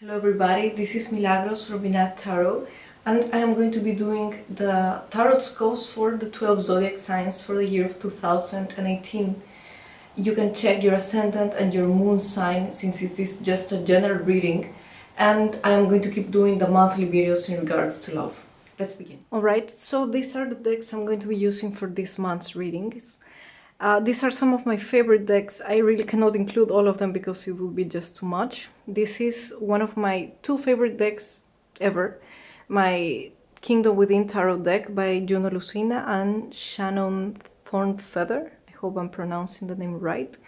Hello everybody, this is Milagros from Binah Tarot, and I am going to be doing the tarot scopes for the 12 zodiac signs for the year of 2018. You can check your ascendant and your moon sign since it is just a general reading, and I am going to keep doing the monthly videos in regards to love. Let's begin. Alright, so these are the decks I'm going to be using for this month's readings. These are some of my favorite decks. I really cannot include all of them because it will be just too much. This is one of my two favorite decks ever. My Kingdom Within Tarot deck by Juno, Lucina and Shannon ThornFeather. I hope I'm pronouncing the name right.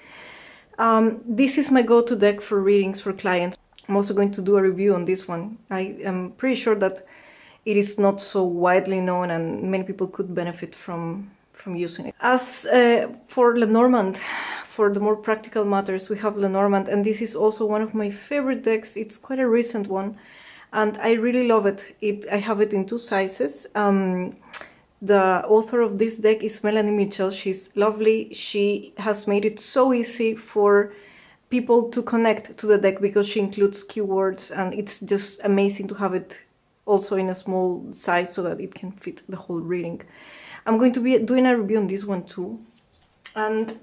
This is my go-to deck for readings for clients. I'm also going to do a review on this one. I am pretty sure that it is not so widely known and many people could benefit from using it. As for Lenormand, for the more practical matters, we have Lenormand, and this is also one of my favorite decks. It's quite a recent one, and I really love it. I have it in two sizes. The author of this deck is Melanie. She's lovely. She has made it so easy for people to connect to the deck because she includes keywords, and it's just amazing to have it also in a small size so that it can fit the whole reading. I'm going to be doing a review on this one too. And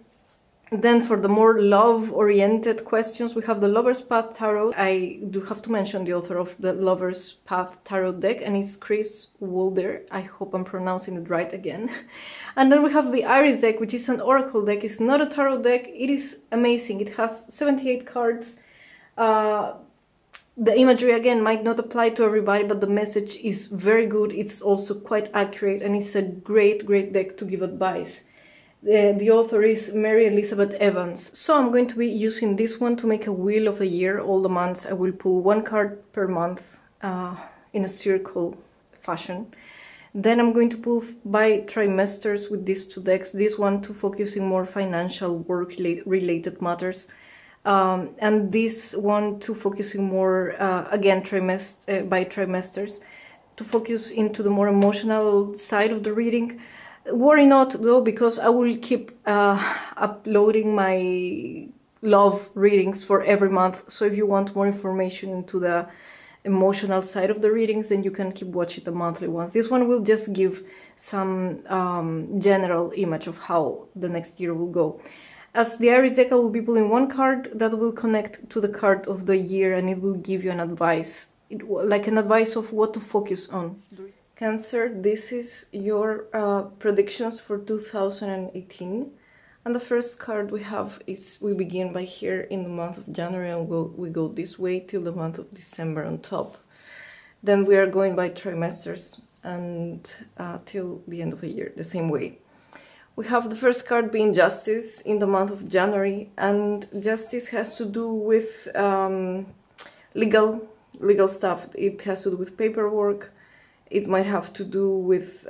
then for the more love-oriented questions, we have the Lover's Path Tarot. I do have to mention the author of the Lover's Path Tarot deck, and it's Kris Waldherr. I hope I'm pronouncing it right again. And then we have the Iris deck, which is an oracle deck. It's not a tarot deck. It is amazing. It has 78 cards. The imagery, again, might not apply to everybody, but the message is very good. It's also quite accurate, and it's a great deck to give advice. The author is Mary Elizabeth Evans. So I'm going to be using this one to make a wheel of the year. All the months I will pull one card per month in a circle fashion. Then I'm going to pull by trimesters with these two decks. This one to focus in more financial work-related matters. And this one to focusing more, again, by trimesters, to focus into the more emotional side of the reading. Worry not, though, because I will keep uploading my love readings for every month. So if you want more information into the emotional side of the readings, then you can keep watching the monthly ones. This one will just give some general image of how the next year will go. As the Iris deck, I will be pulling one card that will connect to the card of the year, and it will give you an advice, like an advice of what to focus on. Cancer, this is your predictions for 2018. And the first card we have is, we begin by here in the month of January, and we go this way till the month of December on top. Then we are going by trimesters and till the end of the year, the same way. We have the first card being Justice in the month of January, and Justice has to do with legal stuff. It has to do with paperwork. It might have to do with,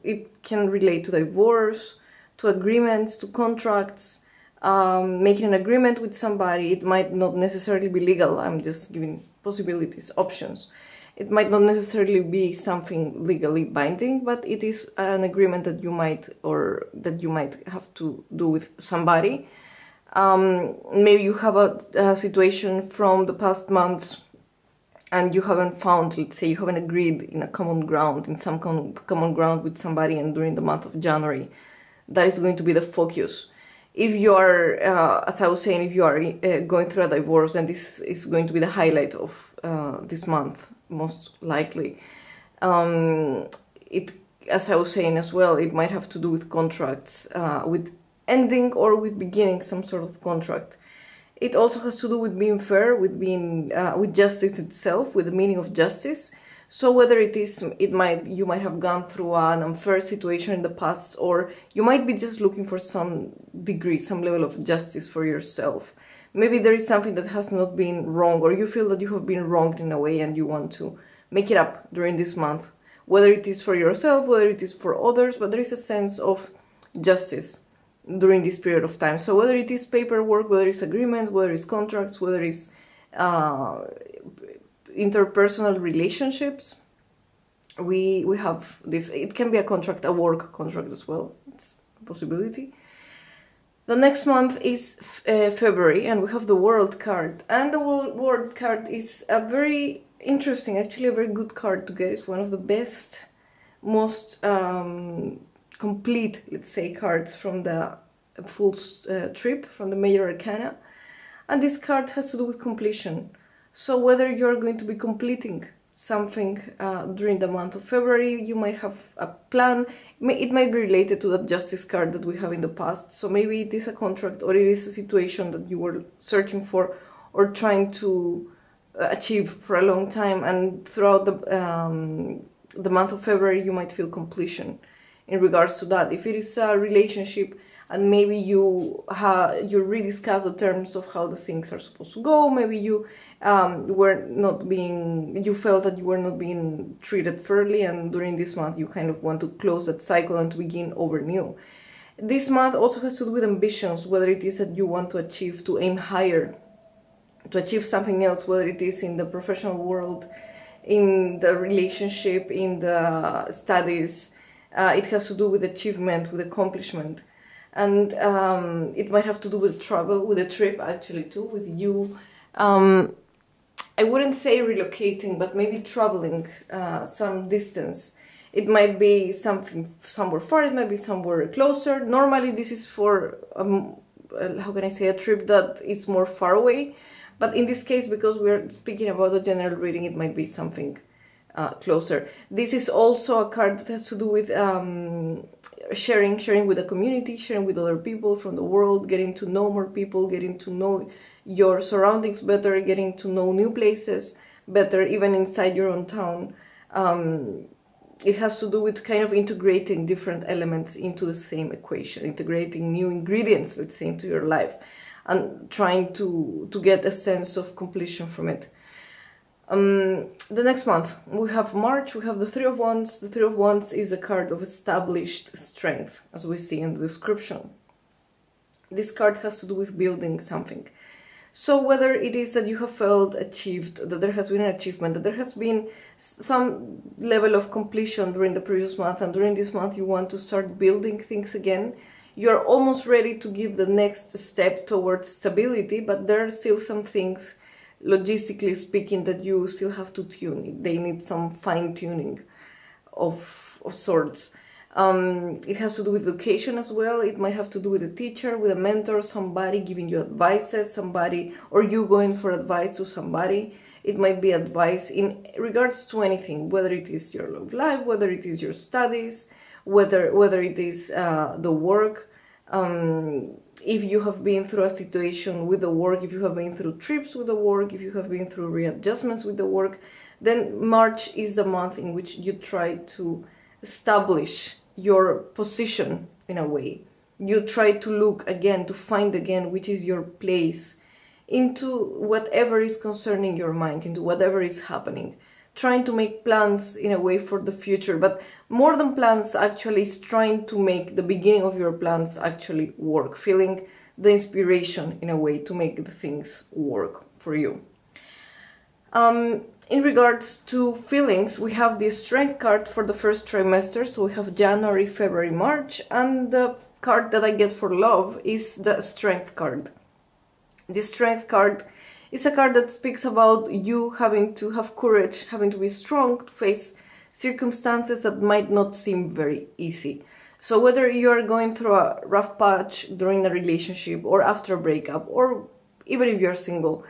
it can relate to divorce, to agreements, to contracts, making an agreement with somebody. It might not necessarily be legal. I'm just giving possibilities, options. It might not necessarily be something legally binding, but it is an agreement that you might have to do with somebody. Maybe you have a situation from the past months and you haven't found, let's say you haven't agreed in a common ground, in some common ground with somebody, and during the month of January, that is going to be the focus. If you are, as I was saying, if you are going through a divorce, then this is going to be the highlight of this month, most likely. As I was saying as well, it might have to do with contracts, with ending or with beginning some sort of contract. It also has to do with being fair, with being with justice itself, with the meaning of justice. So whether you might have gone through an unfair situation in the past, or you might be just looking for some degree, some level of justice for yourself. Maybe there is something that has not been wrong, or you feel that you have been wronged in a way and you want to make it up during this month. Whether it is for yourself, whether it is for others, but there is a sense of justice during this period of time. So whether it is paperwork, whether it's agreements, whether it's contracts, whether it's interpersonal relationships, we have this. It can be a contract, a work contract as well. It's a possibility. The next month is February, and we have the World card. And the World card is a very interesting, actually a very good card to get. It's one of the best, most complete, let's say, cards from the full trip, from the major arcana. And this card has to do with completion. So whether you're going to be completing something during the month of February, you might have a plan. It might be related to that Justice card that we have in the past. So maybe it is a contract, or it is a situation that you were searching for or trying to achieve for a long time. And throughout the month of February, you might feel completion in regards to that. If it is a relationship and maybe you rediscuss the terms of how the things are supposed to go, maybe you you felt that you were not being treated fairly, and during this month you kind of want to close that cycle and to begin over new. This month also has to do with ambitions, whether it is that you want to achieve, to aim higher, to achieve something else, whether it is in the professional world, in the relationship, in the studies. It has to do with achievement, with accomplishment. And it might have to do with travel, with a trip actually too, with you. I wouldn't say relocating, but maybe traveling some distance. It might be something somewhere far, it might be somewhere closer. Normally this is for, how can I say, a trip that is more far away. But in this case, because we're speaking about a general reading, it might be something closer. This is also a card that has to do with sharing with the community, sharing with other people from the world, getting to know more people, getting to know your surroundings better, getting to know new places better, even inside your own town. It has to do with kind of integrating different elements into the same equation, integrating new ingredients, let's say, into your life, and trying to get a sense of completion from it. The next month, we have March, we have the Three of Wands. The Three of Wands is a card of established strength, as we see in the description. This card has to do with building something. So whether it is that you have felt achieved, that there has been an achievement, that there has been some level of completion during the previous month, and during this month you want to start building things again, you're almost ready to give the next step towards stability, but there are still some things, logistically speaking, that you still have to tune. They need some fine-tuning of sorts. It has to do with education as well. It might have to do with a teacher, with a mentor, somebody giving you advices, somebody, or you going for advice to somebody. It might be advice in regards to anything, whether it is your love life, whether it is your studies, whether it is the work. If you have been through a situation with the work, if you have been through trips with the work, if you have been through readjustments with the work, then March is the month in which you try to establish your position in a way. You try to look again, to find again which is your place into whatever is concerning your mind, into whatever is happening. Trying to make plans in a way for the future, but more than plans, actually is trying to make the beginning of your plans actually work, feeling the inspiration in a way to make the things work for you. In regards to feelings, we have the Strength card for the first trimester, so we have January, February, March, and the card that I get for love is the Strength card. The Strength card is a card that speaks about you having to have courage, having to be strong to face circumstances that might not seem very easy. So whether you are going through a rough patch during a relationship or after a breakup, or even if you're single,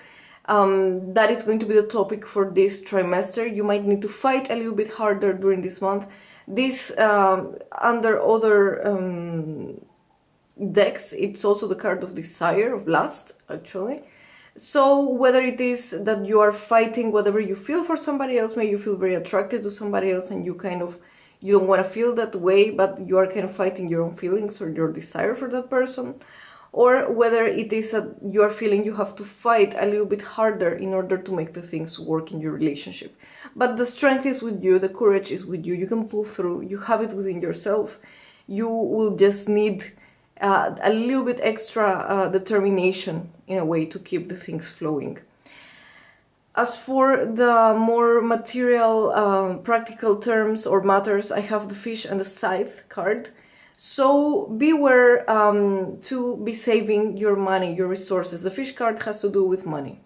that is going to be the topic for this trimester. You might need to fight a little bit harder during this month. This, under other decks, it's also the card of desire, of lust, actually. So whether it is that you are fighting whatever you feel for somebody else, maybe you feel very attracted to somebody else and you don't want to feel that way, but you are kind of fighting your own feelings or your desire for that person. Or whether it is that you are feeling you have to fight a little bit harder in order to make the things work in your relationship. But the strength is with you, the courage is with you, you can pull through, you have it within yourself. You will just need a little bit extra determination in a way to keep the things flowing. As for the more material, practical terms or matters, I have the Fish and the Scythe card. So beware to be saving your money, your resources. The fish card has to do with money.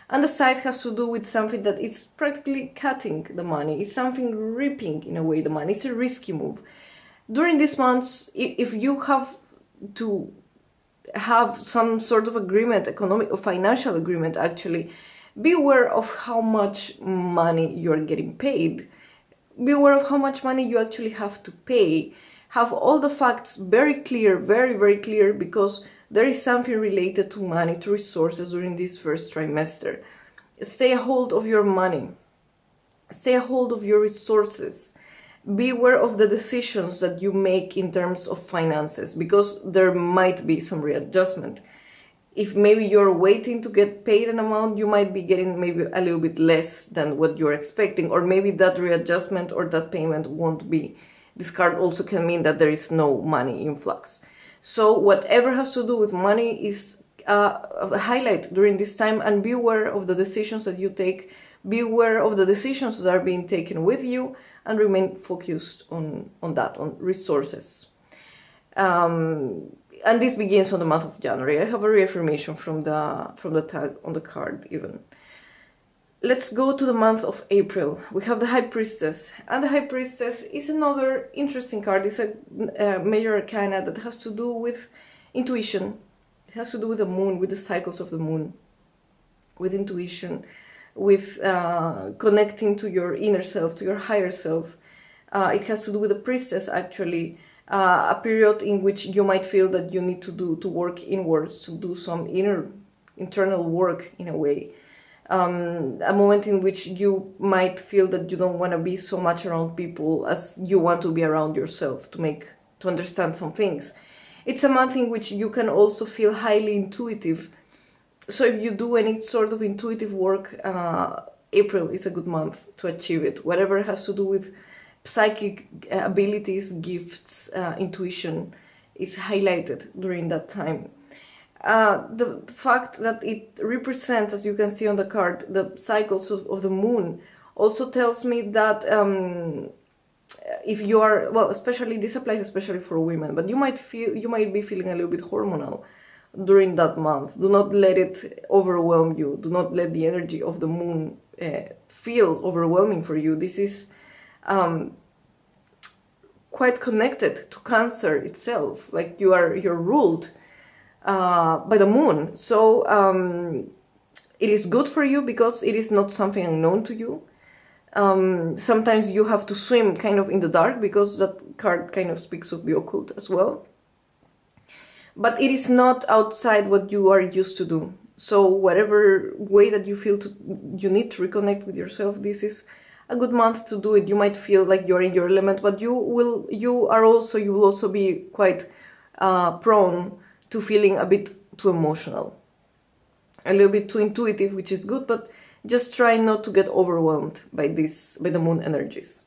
And the scythe has to do with something that is practically cutting the money. It's something ripping, in a way, the money. It's a risky move. During these months, if you have to have some sort of agreement, economic or financial agreement actually, be aware of how much money you're getting paid. Be aware of how much money you actually have to pay. Have all the facts very clear, very, very clear, because there is something related to money, to resources during this first trimester. Stay a hold of your money. Stay a hold of your resources. Be aware of the decisions that you make in terms of finances, because there might be some readjustment. If maybe you're waiting to get paid an amount, you might be getting maybe a little bit less than what you're expecting, or maybe that readjustment or that payment won't be. This card also can mean that there is no money influx. So whatever has to do with money is a highlight during this time, and be aware of the decisions that you take. Be aware of the decisions that are being taken with you, and remain focused on that, on resources. And this begins on the month of January. I have a reaffirmation from the tag on the card even. Let's go to the month of April. We have the High Priestess, and the High Priestess is another interesting card. It's a major arcana that has to do with intuition. It has to do with the moon, with the cycles of the moon, with intuition, with connecting to your inner self, to your higher self. It has to do with the Priestess, actually, a period in which you might feel that you need to work inwards, to do some internal work in a way. A moment in which you might feel that you don't want to be so much around people as you want to be around yourself, to understand some things. It's a month in which you can also feel highly intuitive. So if you do any sort of intuitive work, April is a good month to achieve it. Whatever has to do with psychic abilities, gifts, intuition is highlighted during that time. The fact that it represents, as you can see on the card, the cycles of the moon also tells me that if you are, well, especially this applies especially for women, but you might be feeling a little bit hormonal during that month. Do not let it overwhelm you. Do not let the energy of the moon feel overwhelming for you. This is quite connected to Cancer itself. Like you're ruled by the moon. So it is good for you because it is not something unknown to you. Sometimes you have to swim kind of in the dark, because that card kind of speaks of the occult as well. But it is not outside what you are used to do. So whatever way that you feel you need to reconnect with yourself, this is a good month to do it. You might feel like you're in your element, but you will also be quite prone to feeling a bit too emotional, a little bit too intuitive, which is good, but just try not to get overwhelmed by the moon energies.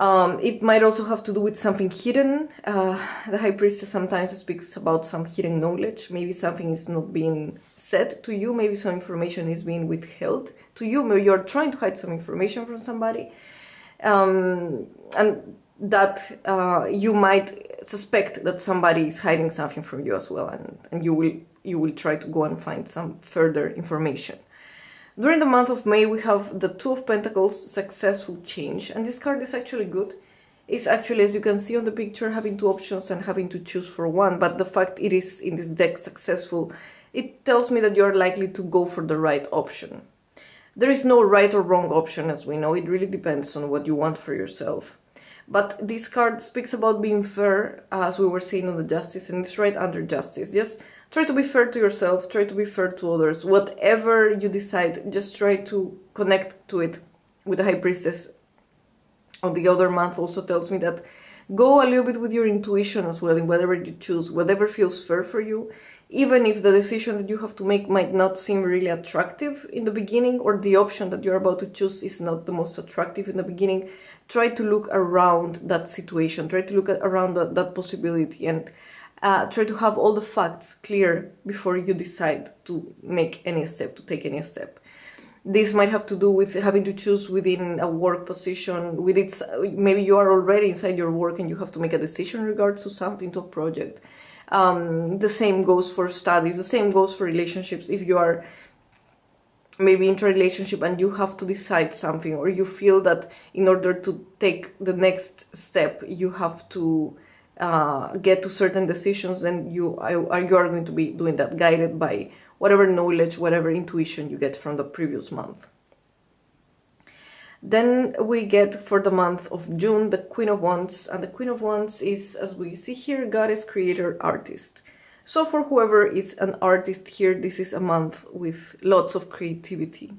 It might also have to do with something hidden. The High Priestess sometimes speaks about some hidden knowledge. Maybe something is not being said to you. Maybe some information is being withheld to you. Maybe you're trying to hide some information from somebody. And that you might suspect that somebody is hiding something from you as well. And you will try to go and find some further information. During the month of May, we have the Two of Pentacles, Successful Change, and this card is actually good. It's actually, as you can see on the picture, having two options and having to choose for one, but the fact it is in this deck successful, it tells me that you're likely to go for the right option. There is no right or wrong option, as we know. It really depends on what you want for yourself. But this card speaks about being fair, as we were saying on the Justice, and it's right under Justice. Just try to be fair to yourself, try to be fair to others. Whatever you decide, just try to connect to it with the High Priestess. On the other month also tells me that go a little bit with your intuition as well in whatever you choose, whatever feels fair for you. Even if the decision that you have to make might not seem really attractive in the beginning, or the option that you're about to choose is not the most attractive in the beginning, try to look around that situation, try to look around that possibility, and try to have all the facts clear before you decide to make any step, to take any step. This might have to do with having to choose within a work position. Maybe you are already inside your work and you have to make a decision in regards to something, to a project. The same goes for studies. The same goes for relationships. If you are maybe into a relationship and you have to decide something, or you feel that in order to take the next step, you have to get to certain decisions, then you are going to be doing that, guided by whatever knowledge, whatever intuition you get from the previous month. Then we get, for the month of June, the Queen of Wands, and the Queen of Wands is, as we see here, goddess, creator, artist. So for whoever is an artist here, this is a month with lots of creativity.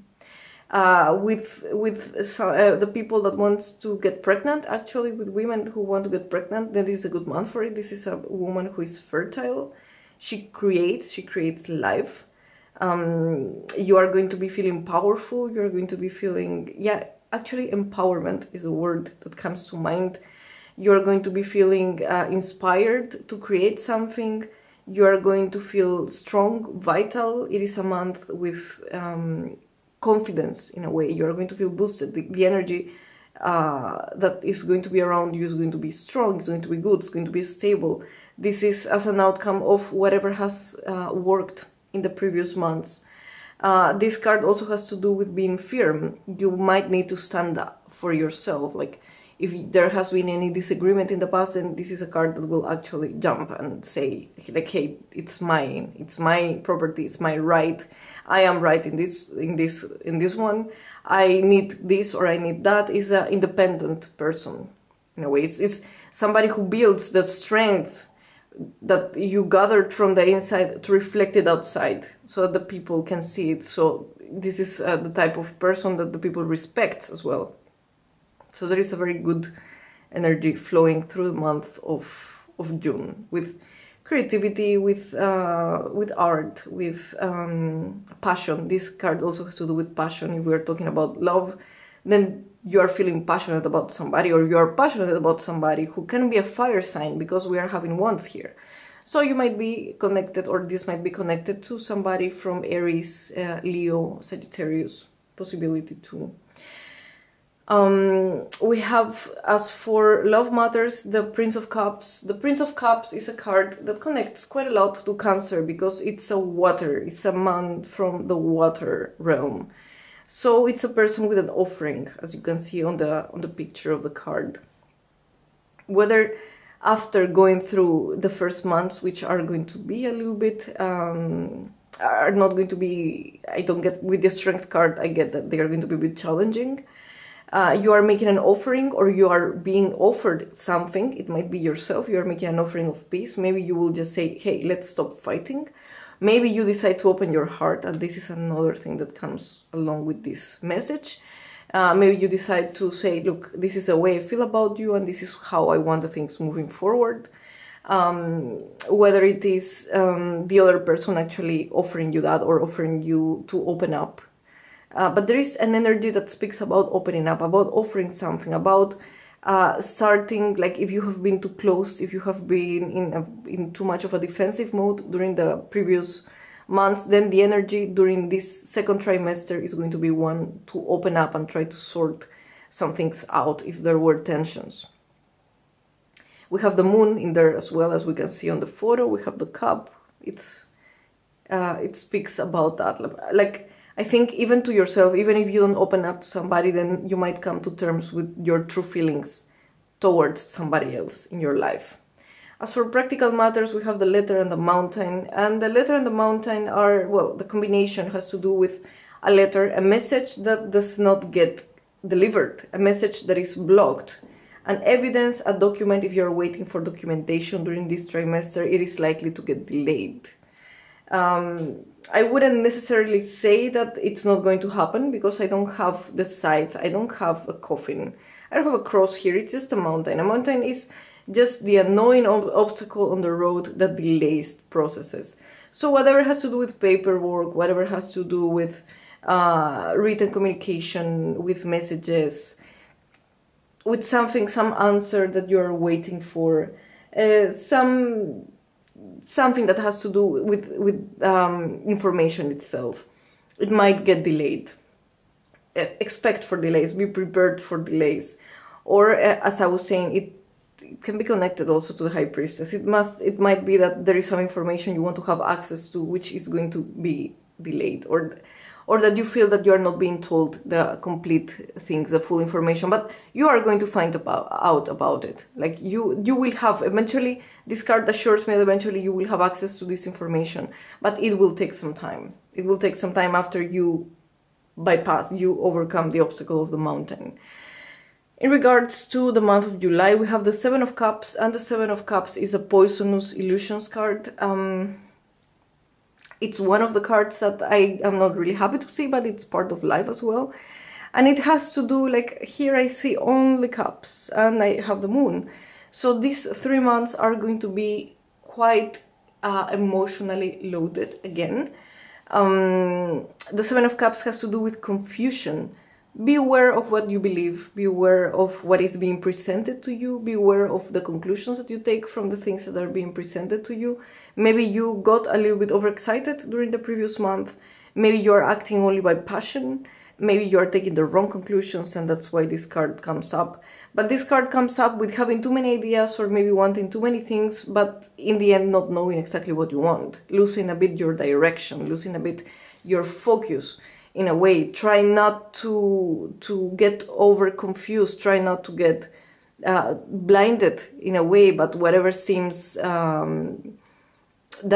With the people that wants to get pregnant, actually with women who want to get pregnant, then this is a good month for it. This is a woman who is fertile. She creates life. You are going to be feeling powerful. You're going to be feeling, yeah, actually empowerment is a word that comes to mind. You're going to be feeling inspired to create something. You are going to feel strong, vital. It is a month with confidence in a way. You are going to feel boosted. The energy that is going to be around you is going to be strong, it's going to be good, it's going to be stable. This is as an outcome of whatever has worked in the previous months. This card also has to do with being firm. You might need to stand up for yourself. Like if there has been any disagreement in the past, then this is a card that will actually jump and say, like, hey, it's mine, it's my property, it's my right. I am right in this one. I need this or I need that. Is an independent person in a way. It's somebody who builds the strength that you gathered from the inside to reflect it outside, so that the people can see it. So this is the type of person that the people respect as well. So there is a very good energy flowing through the month of June, with creativity, with art, with passion. This card also has to do with passion. If we are talking about love, then you are feeling passionate about somebody, or you are passionate about somebody who can be a fire sign, because we are having wands here. So you might be connected, or this might be connected to somebody from Aries, Leo, Sagittarius, possibility too. We have, as for love matters, the Prince of Cups. The Prince of Cups is a card that connects quite a lot to Cancer, because it's a man from the water realm. So it's a person with an offering, as you can see on the picture of the card. Whether after going through the first months, which are going to be a little bit, are not going to be, I don't get, with the Strength card, I get that they are going to be a bit challenging. You are making an offering, or you are being offered something. It might be yourself. You are making an offering of peace. Maybe you will just say, hey, let's stop fighting. Maybe you decide to open your heart, and this is another thing that comes along with this message. Maybe you decide to say, look, this is the way I feel about you, and this is how I want the things moving forward. Whether it is the other person actually offering you that, or offering you to open up. But there is an energy that speaks about opening up, about offering something, about starting, like if you have been too close, if you have been in too much of a defensive mode during the previous months, then the energy during this second trimester is going to be one to open up and try to sort some things out if there were tensions. We have the moon in there as well, as we can see on the photo. We have the cup. It speaks about that. Like, I think even to yourself, even if you don't open up to somebody, then you might come to terms with your true feelings towards somebody else in your life. As for practical matters, we have the letter and the mountain. And the letter and the mountain are, well, the combination has to do with a letter, a message that does not get delivered, a message that is blocked. An evidence, a document, if you're waiting for documentation during this trimester, it is likely to get delayed. I wouldn't necessarily say that it's not going to happen, because I don't have the scythe, I don't have a coffin, I don't have a cross here. It's just a mountain. A mountain is just the annoying obstacle on the road that delays processes. So whatever has to do with paperwork, whatever has to do with written communication, with messages, with something, some answer that you're waiting for, something that has to do with information itself, it might get delayed. expect for delays, be prepared for delays. Or as I was saying, it can be connected also to the High Priestess. It might be that there is some information you want to have access to which is going to be delayed, or that you feel that you are not being told the complete things, the full information, but you are going to find out about it. Like you will have eventually, this card assures me that eventually you will have access to this information, but it will take some time. It will take some time after you overcome the obstacle of the mountain. In regards to the month of July, we have the Seven of Cups, and the Seven of Cups is a Poisonous Illusions card. It's one of the cards that I am not really happy to see, but it's part of life as well. And it has to do, like, here I see only cups, and I have the moon. So these 3 months are going to be quite emotionally loaded again. The Seven of Cups has to do with confusion. Be aware of what you believe, be aware of what is being presented to you, be aware of the conclusions that you take from the things that are being presented to you. Maybe you got a little bit overexcited during the previous month, maybe you are acting only by passion, maybe you are taking the wrong conclusions, and that's why this card comes up. But this card comes up with having too many ideas, or maybe wanting too many things, but in the end not knowing exactly what you want, losing a bit your direction, losing a bit your focus. In a way, try not to get over confused, try not to get blinded in a way, but whatever seems that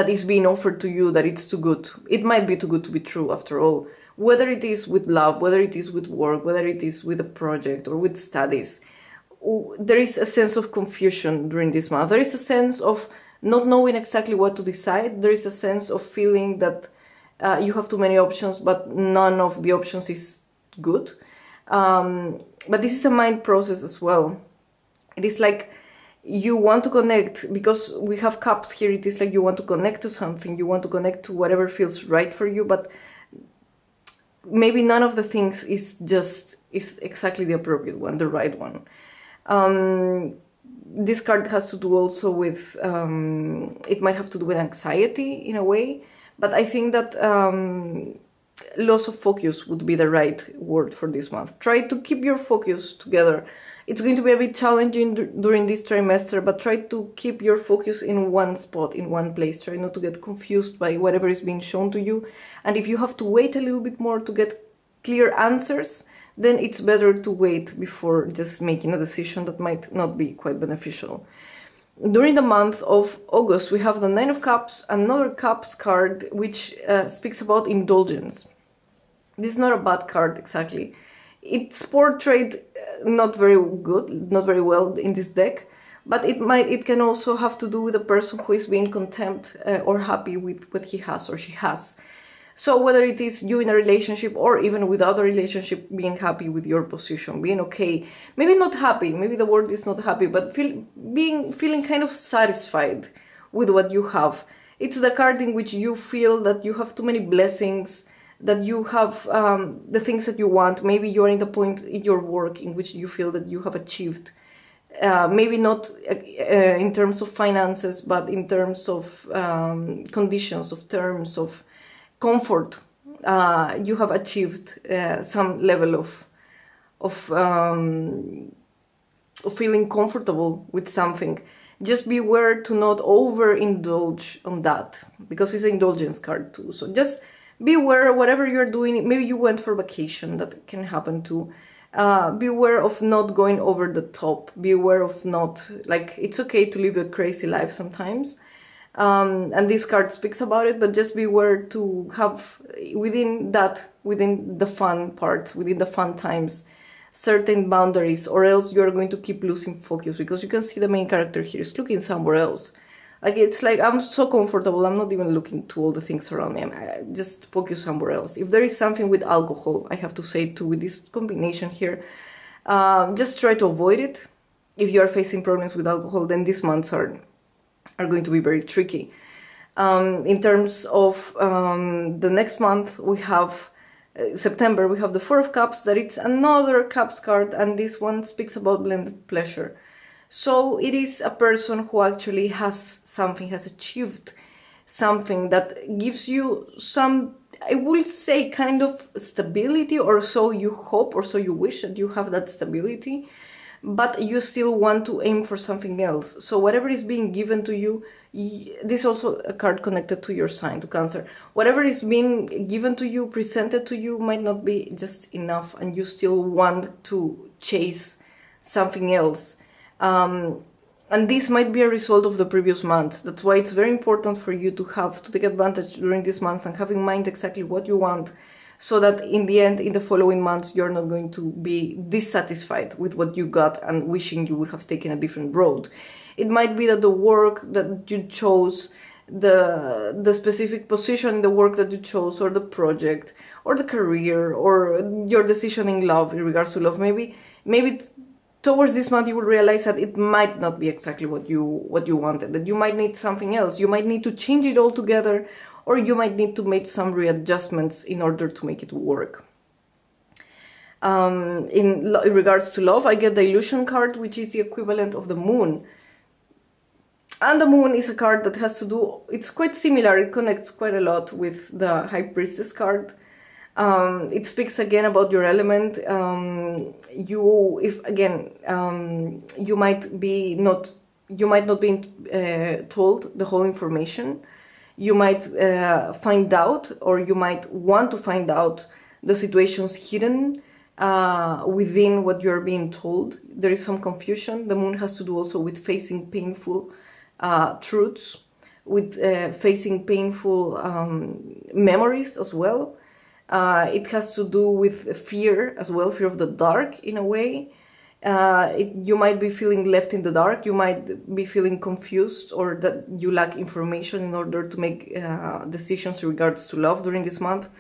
is being offered to you, that it's too good. It might be too good to be true after all. Whether it is with love, whether it is with work, whether it is with a project or with studies, there is a sense of confusion during this month. There is a sense of not knowing exactly what to decide. There is a sense of feeling that you have too many options, but none of the options is good. But this is a mind process as well. It is like you want to connect, because we have cups here. It is like you want to connect to something. You want to connect to whatever feels right for you, but maybe none of the things is exactly the appropriate one, the right one. This card has to do also with, it might have to do with anxiety in a way. But I think that loss of focus would be the right word for this month. Try to keep your focus together. It's going to be a bit challenging during this trimester, but try to keep your focus in one spot, in one place. Try not to get confused by whatever is being shown to you. And if you have to wait a little bit more to get clear answers, then it's better to wait before just making a decision that might not be quite beneficial. During the month of August, we have the Nine of Cups, another Cups card, which speaks about indulgence. This is not a bad card, exactly. It's portrayed not very good, not very well in this deck, but it can also have to do with a person who is being content or happy with what he has or she has. So whether it is you in a relationship or even without a relationship, being happy with your position, being okay, maybe not happy, maybe the word is not happy, but feeling kind of satisfied with what you have. It's the card in which you feel that you have too many blessings, that you have the things that you want. Maybe you are in the point in your work in which you feel that you have achieved, maybe not in terms of finances, but in terms of conditions, of terms of comfort. You have achieved some level of feeling comfortable with something. Just beware to not overindulge on that, because it's an indulgence card too. So just beware whatever you're doing. Maybe you went for vacation, that can happen too. Beware of not going over the top. Beware of not, like, it's okay to live a crazy life sometimes. And this card speaks about it, but just beware to have within the fun parts, within the fun times, certain boundaries, or else you're going to keep losing focus, because you can see the main character here is looking somewhere else. Like, it's like, I'm so comfortable, I'm not even looking to all the things around me, I just focus somewhere else. If there is something with alcohol, I have to say too, with this combination here, just try to avoid it. If you are facing problems with alcohol, then these months are going to be very tricky. In terms of the next month, we have September, we have the Four of Cups, that it's another Cups card, and this one speaks about blended pleasure. So it is a person who actually has achieved something that gives you some I will say kind of stability, or so you hope, or so you wish that you have that stability, but you still want to aim for something else. So whatever is being given to you, this is also a card connected to your sign, to Cancer. Whatever is being given to you, presented to you, might not be just enough, and you still want to chase something else. And this might be a result of the previous months. That's why it's very important for you to take advantage during these months and have in mind exactly what you want, so that in the end, in the following months, you're not going to be dissatisfied with what you got and wishing you would have taken a different road. It might be that the work that you chose, the specific position in the work that you chose, or the project, or the career, or your decision in love, in regards to love, maybe towards this month you will realize that it might not be exactly what you wanted, that you might need something else. You might need to change it altogether, or you might need to make some readjustments in order to make it work. In regards to love, I get the Illusion card, which is the equivalent of the Moon. And the Moon is a card that has to do, it's quite similar, it connects quite a lot with the High Priestess card. It speaks again about your element. You might not be told the whole information. You might find out, or you might want to find out the situations hidden within what you're being told. There is some confusion. The Moon has to do also with facing painful truths, with facing painful memories as well. It has to do with fear as well, fear of the dark in a way. You might be feeling left in the dark, you might be feeling confused, or that you lack information in order to make decisions in regards to love during this month.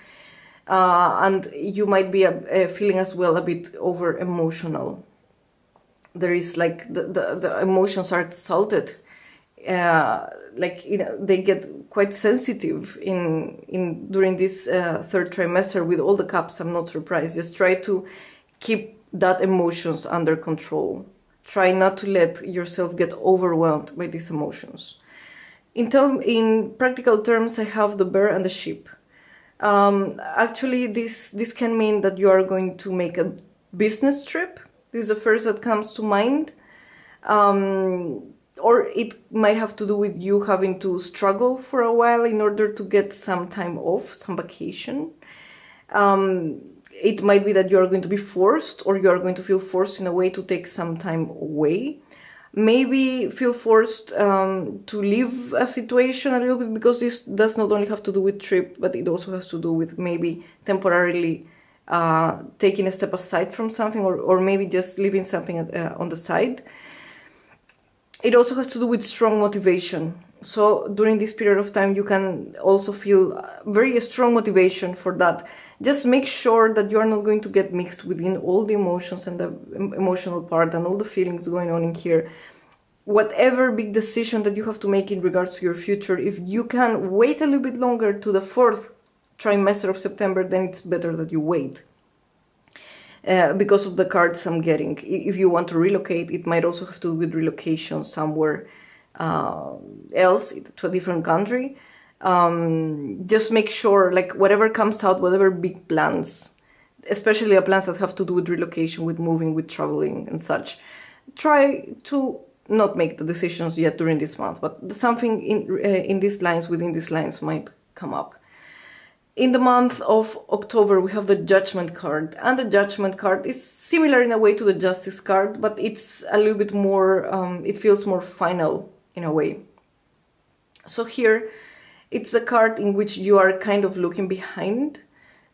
And you might be feeling as well a bit over emotional. There is like the emotions are exalted. They get quite sensitive during this third trimester with all the cups. I'm not surprised. Just try to keep that emotions under control. Try not to let yourself get overwhelmed by these emotions. In practical terms, I have the Bear and the Sheep. Actually, this can mean that you are going to make a business trip. This is the first that comes to mind. Or it might have to do with you having to struggle for a while in order to get some time off, some vacation. It might be that you are going to be forced, or you are going to feel forced in a way to take some time away. Maybe feel forced to leave a situation a little bit, because this does not only have to do with trip, but it also has to do with maybe temporarily taking a step aside from something, or maybe just leaving something on the side. It also has to do with strong motivation. So during this period of time, you can also feel very strong motivation for that. Just make sure that you are not going to get mixed within all the emotions and the emotional part and all the feelings going on in here. Whatever big decision that you have to make in regards to your future, if you can wait a little bit longer to the 4th trimester of September, then it's better that you wait. Because of the cards I'm getting. If you want to relocate, it might also have to do with relocation somewhere else, to a different country. Just make sure, like, whatever comes out, whatever big plans, especially the plans that have to do with relocation, with moving, with traveling and such, try to not make the decisions yet during this month, but something in these lines, within these lines, might come up. In the month of October, we have the Judgment card, and the Judgment card is similar in a way to the Justice card, but it's a little bit more, it feels more final in a way. So here, it's a card in which you are kind of looking behind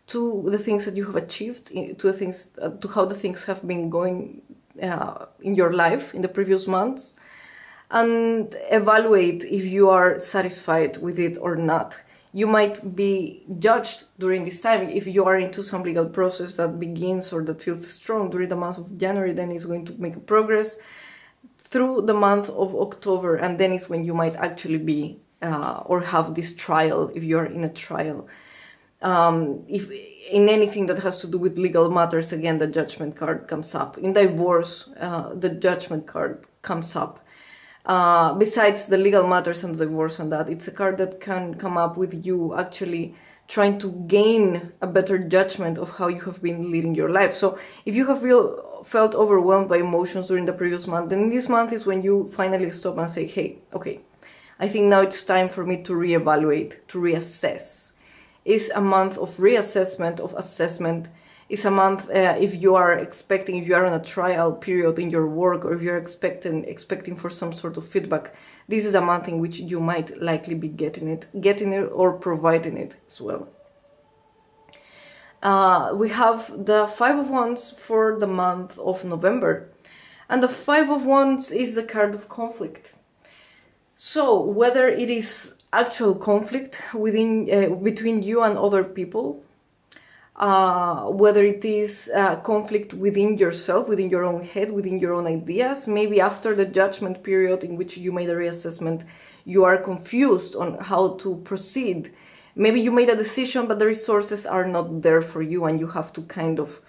to the things that you have achieved, to how the things have been going in your life in the previous months, and evaluate if you are satisfied with it or not. You might be judged during this time. If you are into some legal process that begins or that feels strong during the month of January, then it's going to make a progress through the month of October, and then is when you might actually be or have this trial, if you are in a trial. If in anything that has to do with legal matters, again, the Judgment card comes up. In divorce, the Judgment card comes up. Besides the legal matters and the divorce and that, it's a card that can come up with you actually trying to gain a better judgment of how you have been leading your life. So if you have felt overwhelmed by emotions during the previous month, then this month is when you finally stop and say, hey, okay, I think now it's time for me to reevaluate, to reassess. It's a month of reassessment, of assessment. It's a month if you are on a trial period in your work, or if you're expecting for some sort of feedback. This is a month in which you might likely be getting it or providing it as well. We have the Five of Wands for the month of November. And the Five of Wands is the card of conflict. So whether it is actual conflict between you and other people, whether it is conflict within yourself, within your own head, within your own ideas, maybe after the judgment period in which you made a reassessment, you are confused on how to proceed. Maybe you made a decision, but the resources are not there for you, and you have to kind of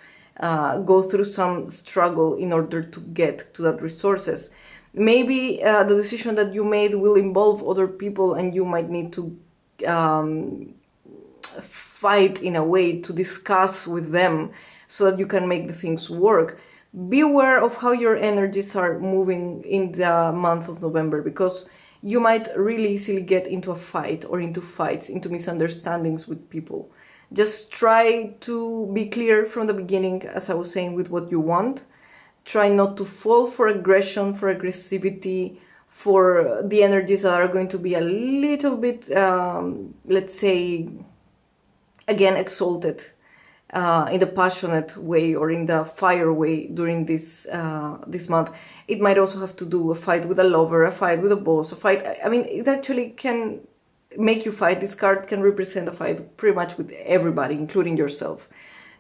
go through some struggle in order to get to that resources. Maybe the decision that you made will involve other people, and you might need to fight in a way to discuss with them so that you can make the things work. Be aware of how your energies are moving in the month of November, because you might really easily get into a fight or into fights, into misunderstandings with people. Just try to be clear from the beginning, as I was saying, with what you want. Try not to fall for aggression, for aggressivity, for the energies that are going to be a little bit, let's say, again, exalted in the passionate way or in the fire way during this month. It might also have to do a fight with a lover, a fight with a boss, a fight. I mean, it actually can make you fight. This card can represent a fight pretty much with everybody, including yourself.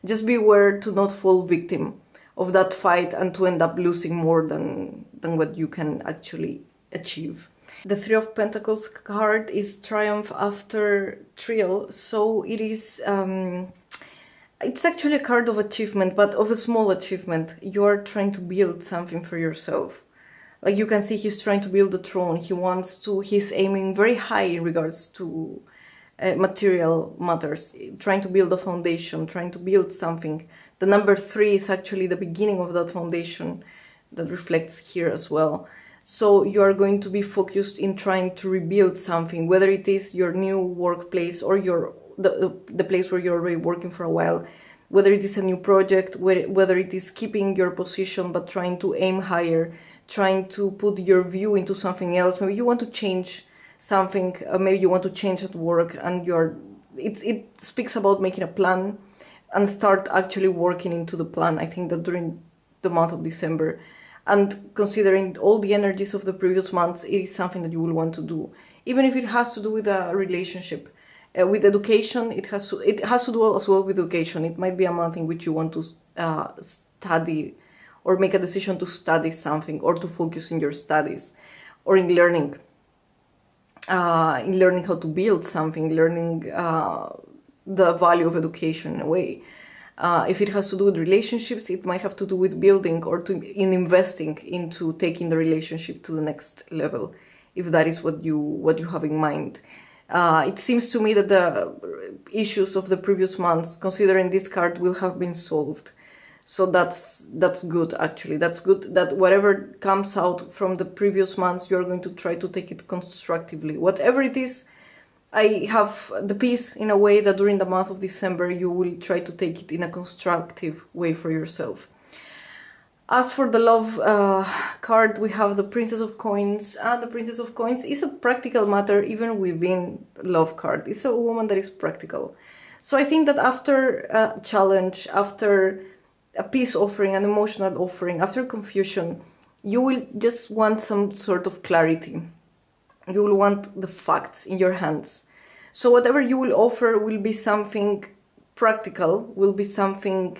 Just be aware to not fall victim of that fight and to end up losing more than what you can actually achieve. The Three of Pentacles card is triumph after trial, so it is it's actually a card of achievement, but of a small achievement. You are trying to build something for yourself. Like you can see, he's trying to build a throne. He's aiming very high in regards to material matters, trying to build a foundation, trying to build something. The number 3 is actually the beginning of that foundation that reflects here as well. So you are going to be focused in trying to rebuild something, whether it is your new workplace or the place where you're already working for a while, whether it is a new project, whether it is keeping your position but trying to aim higher, trying to put your view into something else. Maybe you want to change something, maybe you want to change at work, and it speaks about making a plan and start actually working into the plan. I think that during the month of December, and considering all the energies of the previous months, it is something that you will want to do. Even if it has to do with a relationship, with education, it has to do as well with education. It might be a month in which you want to study or make a decision to study something, or to focus in your studies, or in learning how to build something, learning the value of education in a way. If it has to do with relationships, it might have to do with building or in investing into taking the relationship to the next level, if that is what you have in mind. It seems to me that the issues of the previous months, considering this card, will have been solved. So that's good, actually. That's good that whatever comes out from the previous months, you're going to try to take it constructively. Whatever it is, I have the peace in a way that during the month of December, you will try to take it in a constructive way for yourself. As for the love card, we have the Princess of Coins. And the Princess of Coins is a practical matter even within love card. It's a woman that is practical. So I think that after a challenge, after a peace offering, an emotional offering, after confusion, you will just want some sort of clarity. You will want the facts in your hands. So whatever you will offer will be something practical, will be something,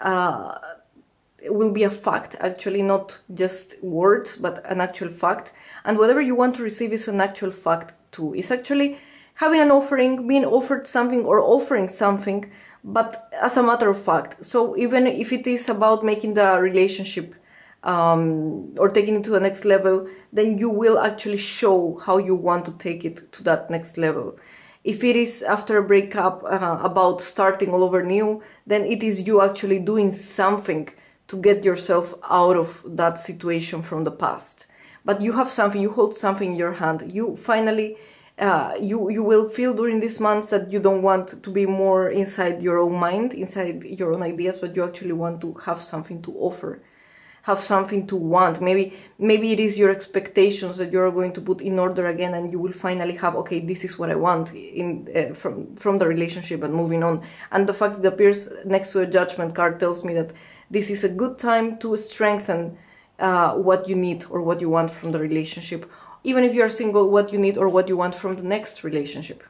will be a fact, actually, not just words, but an actual fact. And whatever you want to receive is an actual fact too. It's actually having an offering, being offered something or offering something, but as a matter of fact. So even if it is about making the relationship or taking it to the next level, then you will actually show how you want to take it to that next level. If it is after a breakup about starting all over new, then it is you actually doing something to get yourself out of that situation from the past. But you have something, you hold something in your hand. You finally, you will feel during these months that you don't want to be more inside your own mind, inside your own ideas, but you actually want to have something to offer. Have something to want. Maybe it is your expectations that you're going to put in order again, and you will finally have, okay, this is what I want in from the relationship and moving on. And the fact that it appears next to a judgment card tells me that this is a good time to strengthen what you need or what you want from the relationship. Even if you're single, what you need or what you want from the next relationship.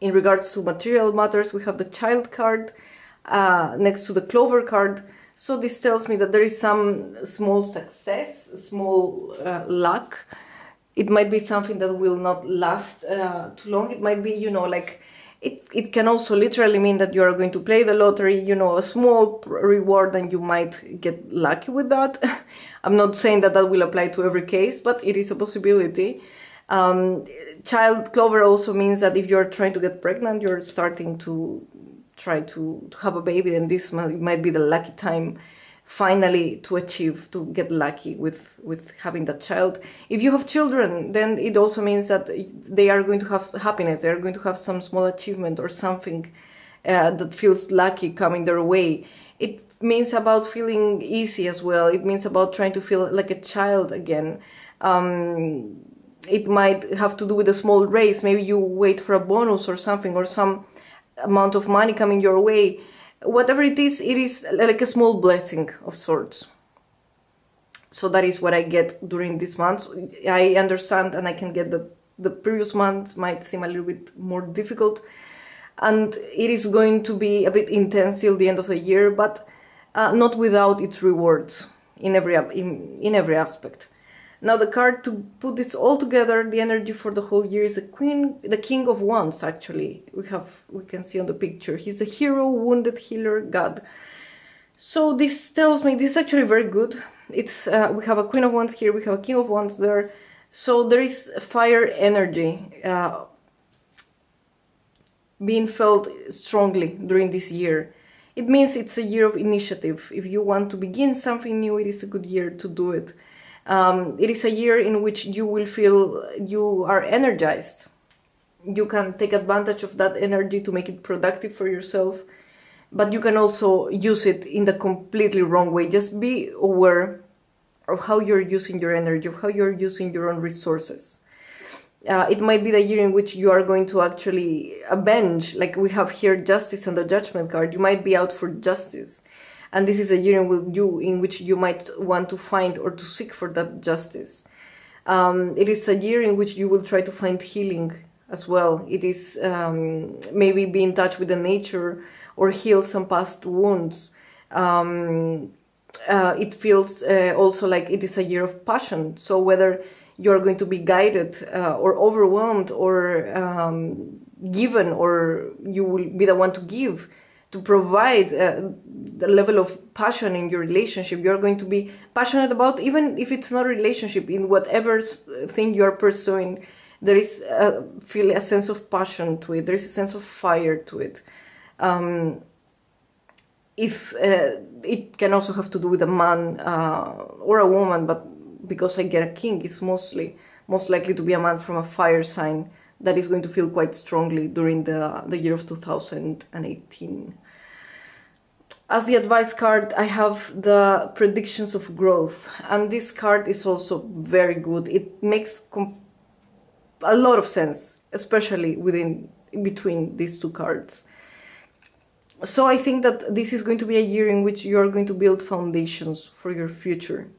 In regards to material matters, we have the Child card next to the Clover card. So this tells me that there is some small success, small luck. It might be something that will not last too long. It might be, you know, like it can also literally mean that you are going to play the lottery, you know, a small reward, and you might get lucky with that. I'm not saying that that will apply to every case, but it is a possibility. Child Clover also means that if you're trying to get pregnant, you're starting to try to have a baby, and this might be the lucky time finally to achieve, to get lucky with having that child. If you have children, then it also means that they are going to have happiness, they are going to have some small achievement or something that feels lucky coming their way. It means about feeling easy as well. It means about trying to feel like a child again. It might have to do with a small raise. Maybe you wait for a bonus or something, or some amount of money coming your way. Whatever it is like a small blessing of sorts. So that is what I get during this month. I understand, and I can get that the previous months might seem a little bit more difficult, and it is going to be a bit intense till the end of the year, but not without its rewards in every aspect. Now the card to put this all together, the energy for the whole year, is the King of Wands. Actually, we can see on the picture, he's a hero, wounded healer, god. So this tells me this is actually very good. It's we have a Queen of Wands here, we have a King of Wands there. So there is fire energy being felt strongly during this year. It means it's a year of initiative. If you want to begin something new, it is a good year to do it. It is a year in which you will feel you are energized. You can take advantage of that energy to make it productive for yourself, but you can also use it in the completely wrong way. Just be aware of how you're using your energy, of how you're using your own resources. It might be the year in which you are going to actually avenge, like we have here Justice and the Judgment card. You might be out for justice. And this is a year in which you might want to find or to seek for that justice. It is a year in which you will try to find healing as well. It is maybe be in touch with the nature or heal some past wounds. It feels also like it is a year of passion. So whether you're going to be guided or overwhelmed or given, or you will be the one to give, to provide the level of passion in your relationship. You're going to be passionate about, even if it's not a relationship, in whatever thing you're pursuing, there is feel a sense of passion to it. There is a sense of fire to it. If it can also have to do with a man or a woman, but because I get a king, it's most likely to be a man from a fire sign that is going to feel quite strongly during the year of 2018. As the advice card, I have the predictions of growth, and this card is also very good. It makes a lot of sense, especially between these two cards. So I think that this is going to be a year in which you are going to build foundations for your future.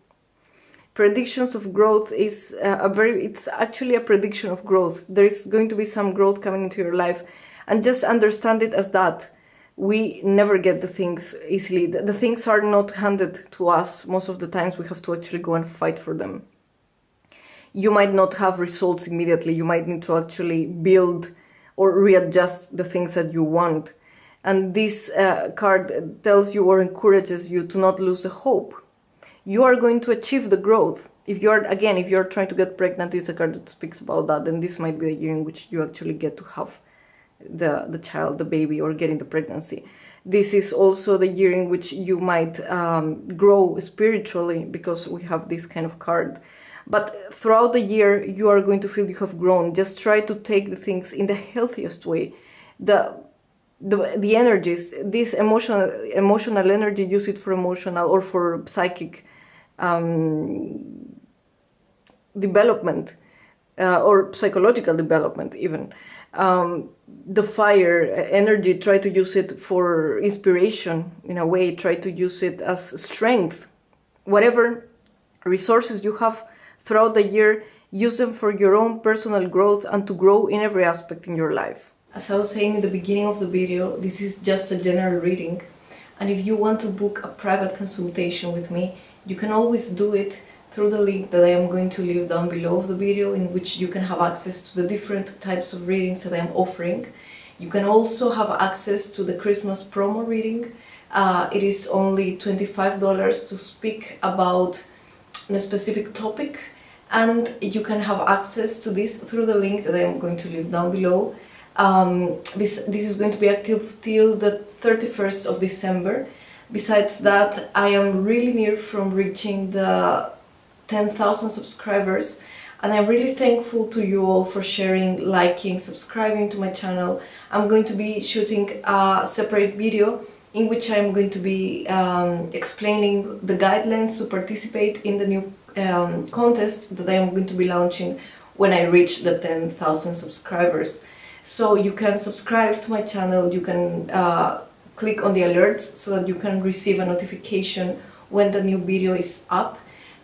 Predictions of growth is it's actually a prediction of growth. There is going to be some growth coming into your life, and just understand it as that. We never get the things easily. The things are not handed to us. Most of the times we have to actually go and fight for them. You might not have results immediately. You might need to actually build or readjust the things that you want. And this card tells you or encourages you to not lose the hope. You are going to achieve the growth. if you're trying to get pregnant, this is a card that speaks about that, then this might be the year in which you actually get to have the child, the baby, or getting the pregnancy. This is also the year in which you might grow spiritually, because we have this kind of card. But throughout the year, you are going to feel you have grown. Just try to take the things in the healthiest way. The energies, this emotional energy, use it for emotional or for psychic development, or psychological development even. The fire energy, try to use it for inspiration in a way, try to use it as strength. Whatever resources you have throughout the year, use them for your own personal growth and to grow in every aspect in your life. As I was saying in the beginning of the video, this is just a general reading, and if you want to book a private consultation with me, you can always do it through the link that I am going to leave down below of the video, in which you can have access to the different types of readings that I am offering. You can also have access to the Christmas promo reading. It is only $25 to speak about a specific topic, and you can have access to this through the link that I am going to leave down below. This is going to be active till the 31st of December. Besides that, I am really near from reaching the 10,000 subscribers, and I'm really thankful to you all for sharing, liking, subscribing to my channel. I'm going to be shooting a separate video in which I'm going to be explaining the guidelines to participate in the new contest that I am going to be launching when I reach the 10,000 subscribers. So you can subscribe to my channel, you can click on the alerts so that you can receive a notification when the new video is up.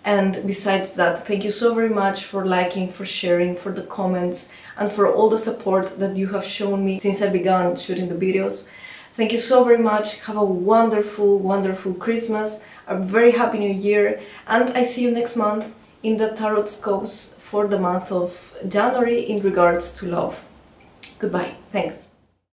And besides that, thank you so very much for liking, for sharing, for the comments, and for all the support that you have shown me since I began shooting the videos. Thank you so very much. Have a wonderful, wonderful Christmas, a very happy new year, and I see you next month in the tarot scopes for the month of January in regards to love. Goodbye. Thanks.